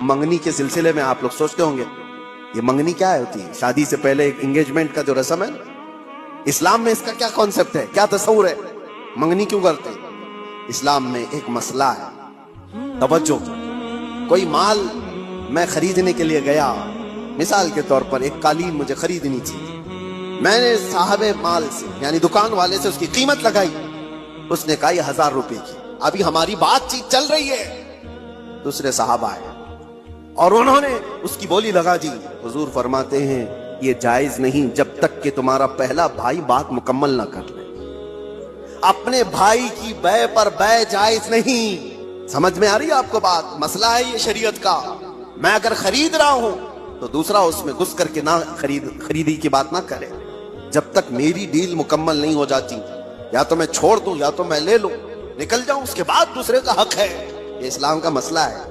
منگنی کے سلسلے میں آپ لوگ سوچتے ہوں گے یہ منگنی کیا ہوتی ہے؟ شادی سے پہلے ایک انگیجمنٹ کا جو رسم ہے، اسلام میں اس کا کیا کانسیپٹ ہے، کیا تصور ہے، منگنی کیوں کرتے ہیں؟ اسلام میں ایک مسئلہ ہے، توجہ۔ کوئی مال میں خریدنے کے لیے گیا، مثال کے طور پر ایک قالین مجھے خریدنی تھی، میں نے صاحب مال سے یعنی دکان والے سے اس کی قیمت لگائی، اس نے کہا یہ 1000 روپے کی۔ ابھی ہماری بات چیت چل رہی ہے، دوسرے صحابہ آئے اور انہوں نے اس کی بولی لگا دی۔ حضور فرماتے ہیں یہ جائز نہیں جب تک کہ تمہارا پہلا بھائی بات مکمل نہ کر لے۔ اپنے بھائی کی بے پر بے جائز نہیں۔ سمجھ میں آ رہی ہے آپ کو بات؟ مسئلہ ہے یہ شریعت کا۔ میں اگر خرید رہا ہوں تو دوسرا اس میں گھس کر کے نہ خریدی کی بات نہ کرے جب تک میری ڈیل مکمل نہیں ہو جاتی۔ یا تو میں چھوڑ دوں یا تو میں لے لوں، نکل جاؤں، اس کے بعد دوسرے کا حق ہے۔ یہ اسلام کا مسئلہ ہے۔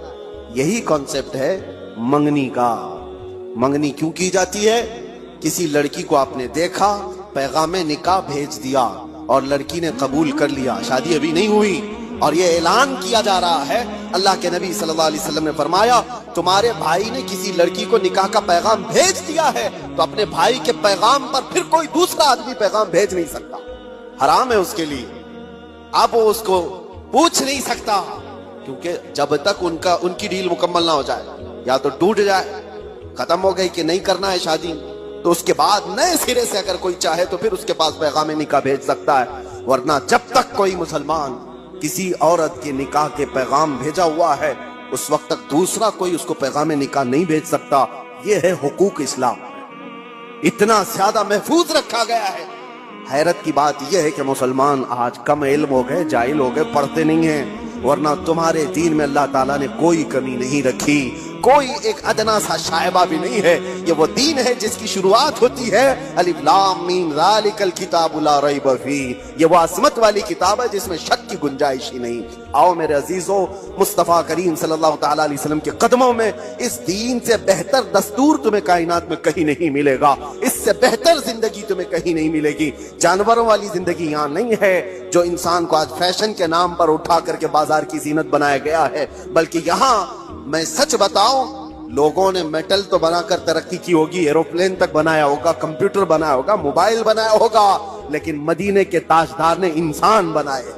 یہی کانسیپٹ ہے منگنی کا۔ منگنی کیوں کی جاتی ہے؟ کسی لڑکی کو آپ نے دیکھا، پیغام نکاح بھیج دیا اور لڑکی نے قبول کر لیا، شادی ابھی نہیں ہوئی، اور یہ اعلان کیا جا رہا ہے، اللہ کے نبی صلی اللہ علیہ وسلم نے فرمایا تمہارے بھائی نے کسی لڑکی کو نکاح کا پیغام بھیج دیا ہے تو اپنے بھائی کے پیغام پر پھر کوئی دوسرا آدمی پیغام بھیج نہیں سکتا، حرام ہے اس کے لیے۔ اب وہ اس کو پوچھ نہیں سکتا، کیونکہ جب تک ان کی ڈیل مکمل نہ ہو جائے، یا تو ٹوٹ جائے، ختم ہو گئی کہ نہیں کرنا ہے شادی، تو اس کے بعد نئے سرے سے اگر کوئی چاہے تو پھر اس کے پاس پیغام نکاح بھیج سکتا ہے، ورنہ جب تک کوئی مسلمان کسی عورت کے نکاح کے پیغام بھیجا ہوا ہے اس وقت تک دوسرا کوئی اس کو پیغام نکاح نہیں بھیج سکتا۔ یہ ہے حقوق اسلام، اتنا زیادہ محفوظ رکھا گیا ہے۔ حیرت کی بات یہ ہے کہ مسلمان آج کم علم ہو گئے، جاہل ہو گئے، پڑھتے نہیں ہیں، ورنہ تمہارے دین میں اللہ تعالیٰ نے کوئی کمی نہیں رکھی، کوئی ایک ادنا سا شائبہ بھی نہیں ہے۔ یہ وہ دین ہے جس کی شروعات ہوتی ہے الف لام میم ذالک الکتاب لا ریب فیہ، یہ وہ عصمت والی کتاب ہے جس میں شک کی گنجائش ہی نہیں۔ آؤ میرے عزیزو، مصطفیٰ کریم صلی اللہ تعالیٰ علیہ وسلم کے قدموں میں اس دین سے بہتر دستور تمہیں کائنات میں کہیں نہیں ملے گا، اس سے بہتر زندگی تمہیں کہیں نہیں ملے گی۔ جانوروں والی زندگی یہاں نہیں ہے جو انسان کو آج فیشن کے نام پر اٹھا کر کے بازار کی زینت بنایا گیا ہے، بلکہ یہاں میں سچ بتاؤں لوگوں نے میٹل تو بنا کر ترقی کی ہوگی، ایروپلین تک بنایا ہوگا، کمپیوٹر بنایا ہوگا، موبائل بنایا ہوگا، لیکن مدینے کے تاجدار نے انسان بنائے۔